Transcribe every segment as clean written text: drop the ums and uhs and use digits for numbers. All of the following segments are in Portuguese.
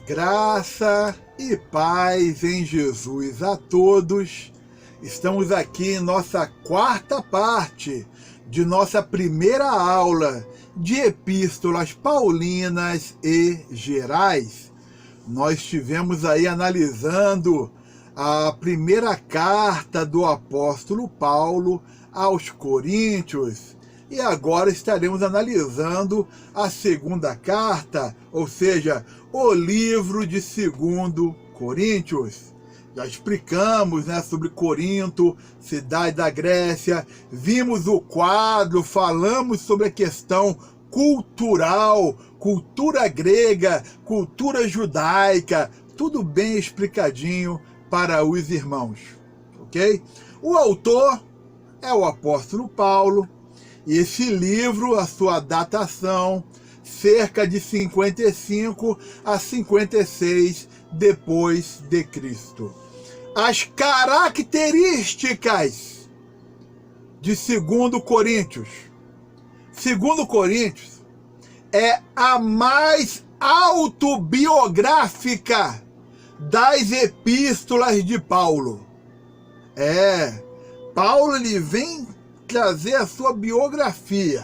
Graça e paz em Jesus a todos. Estamos aqui em nossa quarta parte de nossa primeira aula de epístolas paulinas e gerais. Nós estivemos aí analisando a primeira carta do apóstolo Paulo aos Coríntios. E agora estaremos analisando a segunda carta, ou seja, o livro de 2 Coríntios. Já explicamos, sobre Corinto, cidade da Grécia, vimos o quadro, falamos sobre a questão cultural, cultura grega, cultura judaica, tudo bem explicadinho para os irmãos, ok? O autor é o apóstolo Paulo. E esse livro, a sua datação, cerca de 55 a 56 depois de Cristo. As características de 2 Coríntios. 2 Coríntios é a mais autobiográfica das epístolas de Paulo. Paulo ele vem trazer a sua biografia,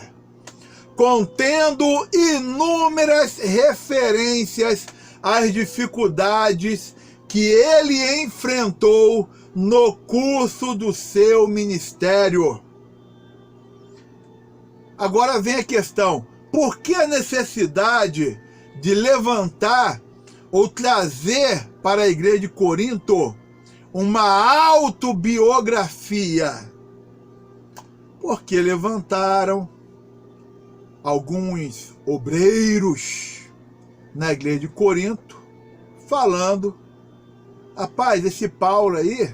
contendo inúmeras referências às dificuldades que ele enfrentou no curso do seu ministério. Agora vem a questão: por que a necessidade de levantar ou trazer para a igreja de Corinto uma autobiografia? Porque levantaram alguns obreiros na igreja de Corinto, falando: rapaz, esse Paulo aí,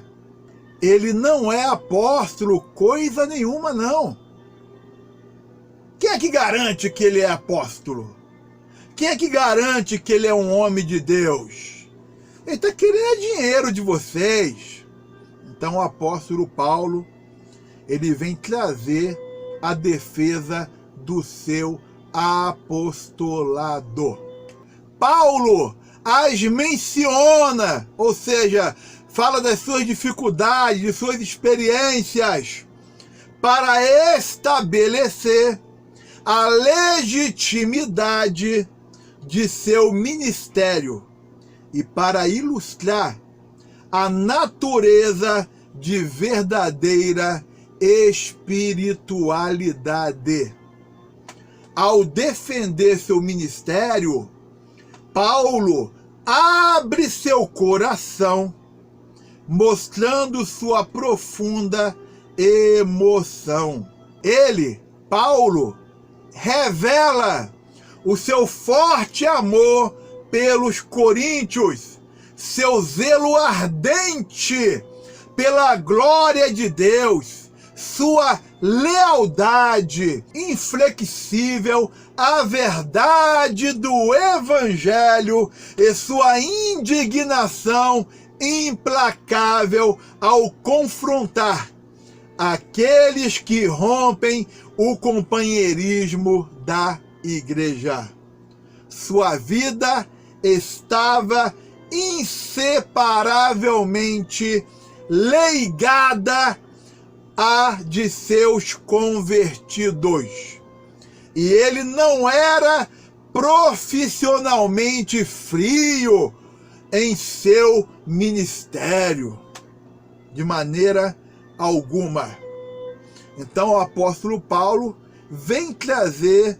ele não é apóstolo coisa nenhuma, não. Quem é que garante que ele é apóstolo? Quem é que garante que ele é um homem de Deus? Ele está querendo dinheiro de vocês. Então o apóstolo Paulo, ele vem trazer a defesa do seu apostolado. Paulo as menciona, ou seja, fala das suas dificuldades, de suas experiências, para estabelecer a legitimidade de seu ministério e para ilustrar a natureza de verdadeira espiritualidade. Ao defender seu ministério, Paulo abre seu coração, mostrando sua profunda emoção. Ele, Paulo, revela o seu forte amor pelos coríntios, seu zelo ardente pela glória de Deus, sua lealdade inflexível à verdade do Evangelho e sua indignação implacável ao confrontar aqueles que rompem o companheirismo da igreja. Sua vida estava inseparavelmente ligada a de seus convertidos. E ele não era profissionalmente frio em seu ministério, de maneira alguma. Então o apóstolo Paulo vem trazer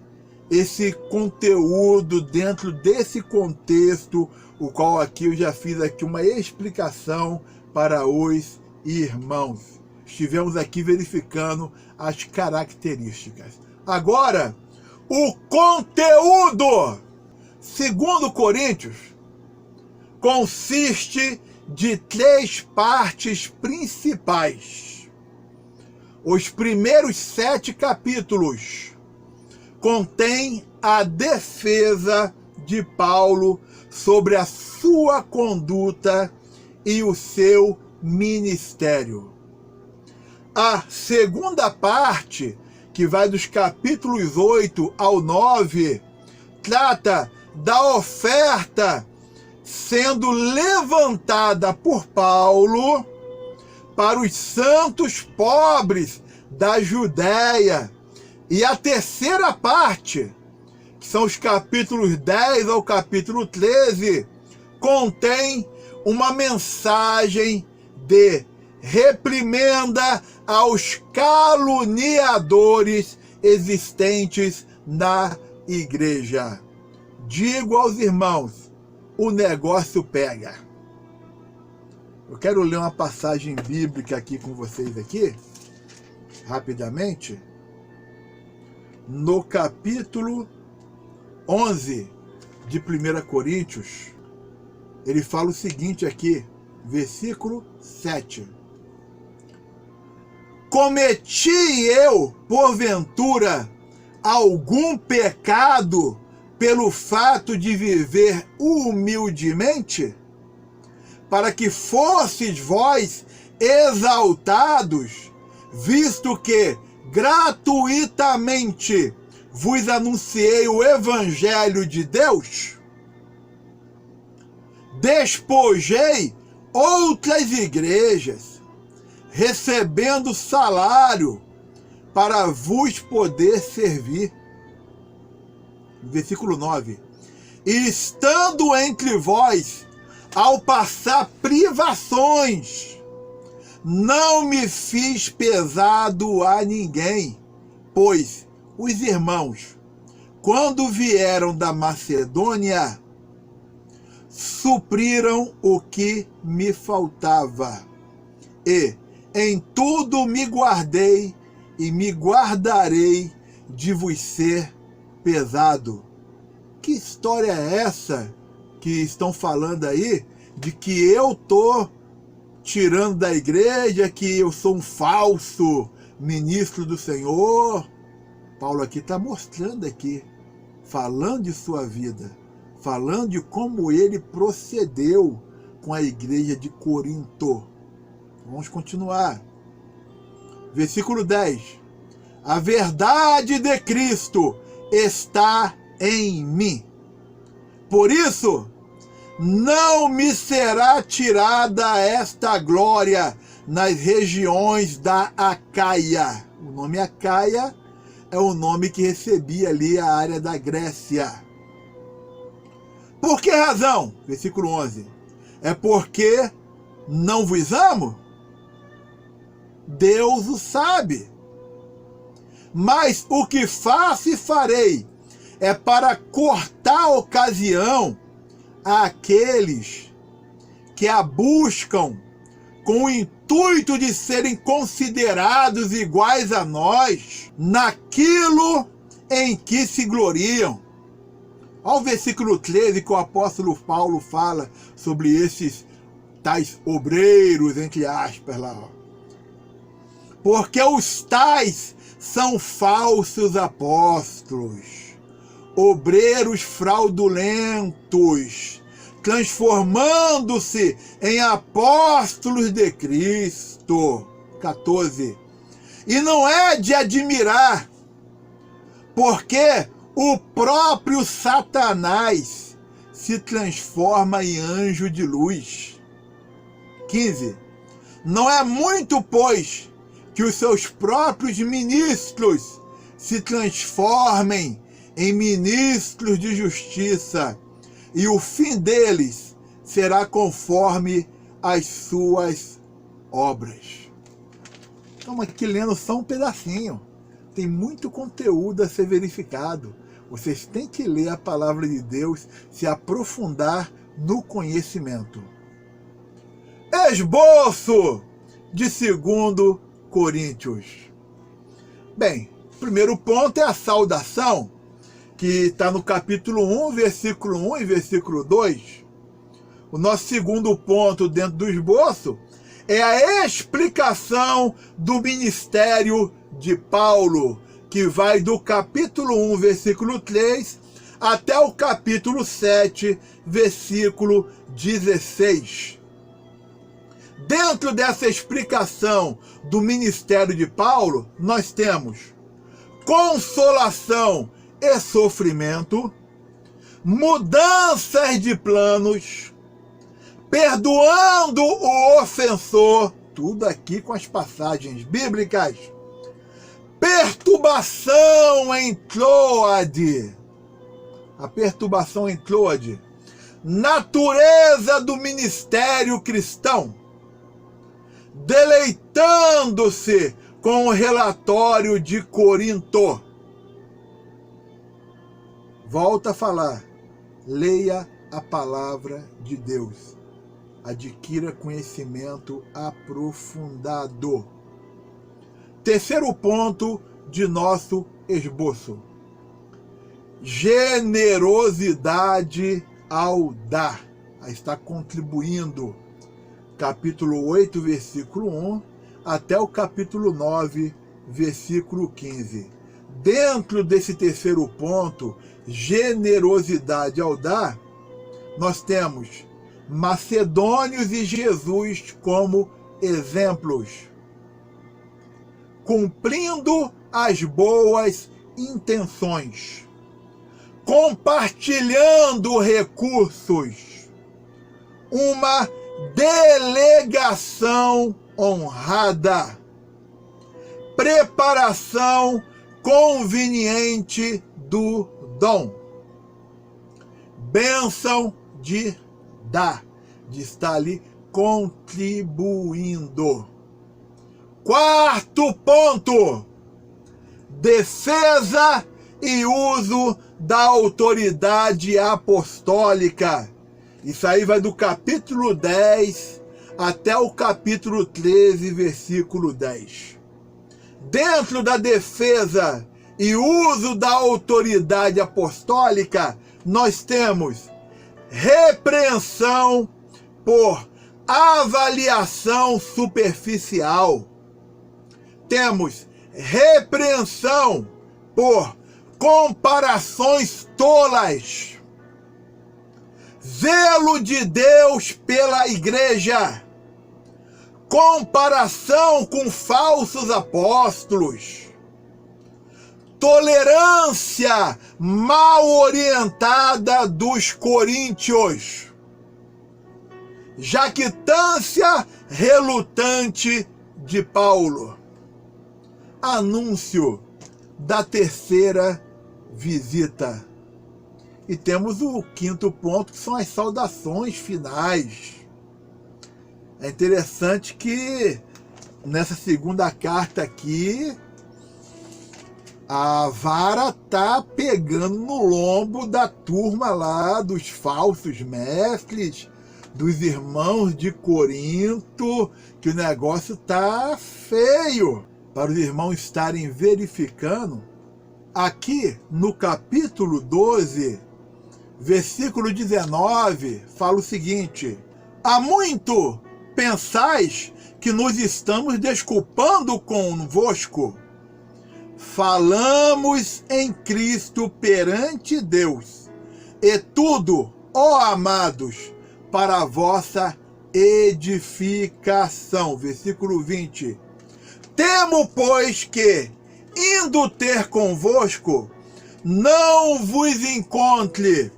esse conteúdo dentro desse contexto, o qual aqui eu já fiz aqui uma explicação para os irmãos. Estivemos aqui verificando as características. Agora, o conteúdo. 2 Coríntios consiste de 3 partes principais. Os primeiros 7 capítulos contêm a defesa de Paulo sobre a sua conduta e o seu ministério. A segunda parte, que vai dos capítulos 8 ao 9, trata da oferta sendo levantada por Paulo para os santos pobres da Judéia. E a terceira parte, que são os capítulos 10 ao capítulo 13, contém uma mensagem de reprimenda aos caluniadores existentes na igreja. Digo aos irmãos, o negócio pega. Eu quero ler uma passagem bíblica aqui com vocês aqui, rapidamente. No capítulo 11 de 1 Coríntios, ele fala o seguinte aqui, versículo 7. Cometi eu, porventura, algum pecado pelo fato de viver humildemente? Para que fosseis vós exaltados, visto que gratuitamente vos anunciei o Evangelho de Deus? Despojei outras igrejas, recebendo salário para vos poder servir. Versículo 9. E estando entre vós, ao passar privações, não me fiz pesado a ninguém, pois os irmãos, quando vieram da Macedônia, supriram o que me faltava. E em tudo me guardei e me guardarei de vos ser pesado. Que história é essa que estão falando aí? De que eu tô tirando da igreja, que eu sou um falso ministro do Senhor? Paulo aqui está mostrando aqui, falando de sua vida, falando de como ele procedeu com a igreja de Corinto. Vamos continuar. Versículo 10. A verdade de Cristo está em mim. Por isso, não me será tirada esta glória nas regiões da Acaia. O nome Acaia é o nome que recebia ali a área da Grécia. Por que razão? Versículo 11. É porque não vos amo? Deus o sabe. Mas o que faço e farei é para cortar a ocasião àqueles que a buscam com o intuito de serem considerados iguais a nós naquilo em que se gloriam. Olha o versículo 13 que o apóstolo Paulo fala sobre esses tais obreiros, entre aspas, lá. Porque os tais são falsos apóstolos, obreiros fraudulentos, transformando-se em apóstolos de Cristo. 14. E não é de admirar, porque o próprio Satanás se transforma em anjo de luz. 15. Não é muito, pois, que os seus próprios ministros se transformem em ministros de justiça, e o fim deles será conforme as suas obras. Estamos aqui lendo só um pedacinho. Tem muito conteúdo a ser verificado. Vocês têm que ler a palavra de Deus, se aprofundar no conhecimento. Esboço de 2 Coríntios. Bem, o primeiro ponto é a saudação, que está no capítulo 1, versículo 1 e versículo 2. O nosso segundo ponto dentro do esboço é a explicação do ministério de Paulo, que vai do capítulo 1, versículo 3, até o capítulo 7, versículo 16. Dentro dessa explicação do ministério de Paulo, nós temos consolação e sofrimento, mudanças de planos, perdoando o ofensor, tudo aqui com as passagens bíblicas. Perturbação em Troade, a perturbação em Troade, natureza do ministério cristão, deleitando-se com o relatório de Corinto. Volta a falar, leia a palavra de Deus, adquira conhecimento aprofundado. Terceiro ponto de nosso esboço: generosidade ao dar. Aí está contribuindo. Capítulo 8, versículo 1, até o capítulo 9, versículo 15. Dentro desse terceiro ponto, generosidade ao dar, nós temos macedônios e Jesus como exemplos, cumprindo as boas intenções, compartilhando recursos, uma delegação honrada, preparação conveniente do dom, bênção de dar, de estar ali contribuindo. Quarto ponto: defesa e uso da autoridade apostólica. Isso aí vai do capítulo 10 até o capítulo 13, versículo 10. Dentro da defesa e uso da autoridade apostólica, nós temos repreensão por avaliação superficial. Temos repreensão por comparações tolas. Zelo de Deus pela igreja. Comparação com falsos apóstolos. Tolerância mal orientada dos coríntios. Jactância relutante de Paulo. Anúncio da terceira visita. E temos o quinto ponto, que são as saudações finais. É interessante que nessa segunda carta aqui, a vara tá pegando no lombo da turma lá, dos falsos mestres, dos irmãos de Corinto, que o negócio tá feio. Para os irmãos estarem verificando, aqui no capítulo 12, versículo 19, fala o seguinte: há muito pensais que nos estamos desculpando convosco. Falamos em Cristo perante Deus, e tudo, ó amados, para a vossa edificação. Versículo 20. Temo, pois, que, indo ter convosco, não vos encontre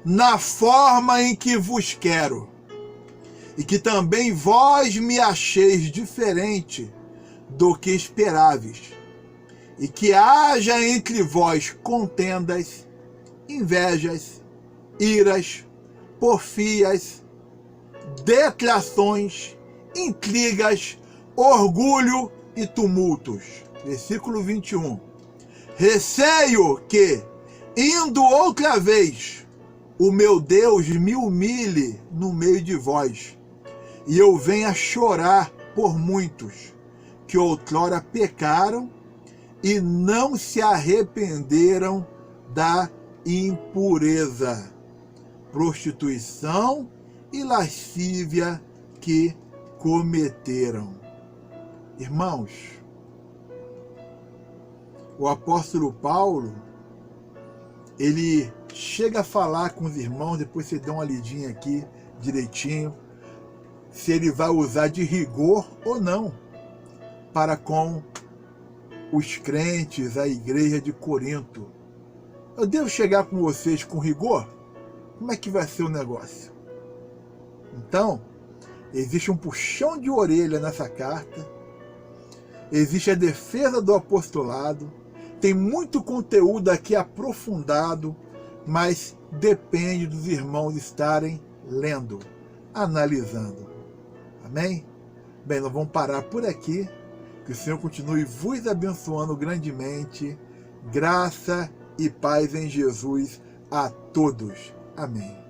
na forma em que vos quero, e que também vós me acheis diferente do que esperáveis, e que haja entre vós contendas, invejas, iras, porfias, detrações, intrigas, orgulho e tumultos. Versículo 21. Receio que, indo outra vez, o meu Deus me humilhe no meio de vós, e eu venha chorar por muitos que outrora pecaram e não se arrependeram da impureza, prostituição e lascívia que cometeram. Irmãos, o apóstolo Paulo, ele chega a falar com os irmãos, depois você dá uma lidinha aqui direitinho, se ele vai usar de rigor ou não para com os crentes, a igreja de Corinto. Eu devo chegar com vocês com rigor? Como é que vai ser o negócio? Então, existe um puxão de orelha nessa carta, existe a defesa do apostolado, tem muito conteúdo aqui aprofundado, mas depende dos irmãos estarem lendo, analisando. Amém? Bem, nós vamos parar por aqui. Que o Senhor continue vos abençoando grandemente. Graça e paz em Jesus a todos. Amém.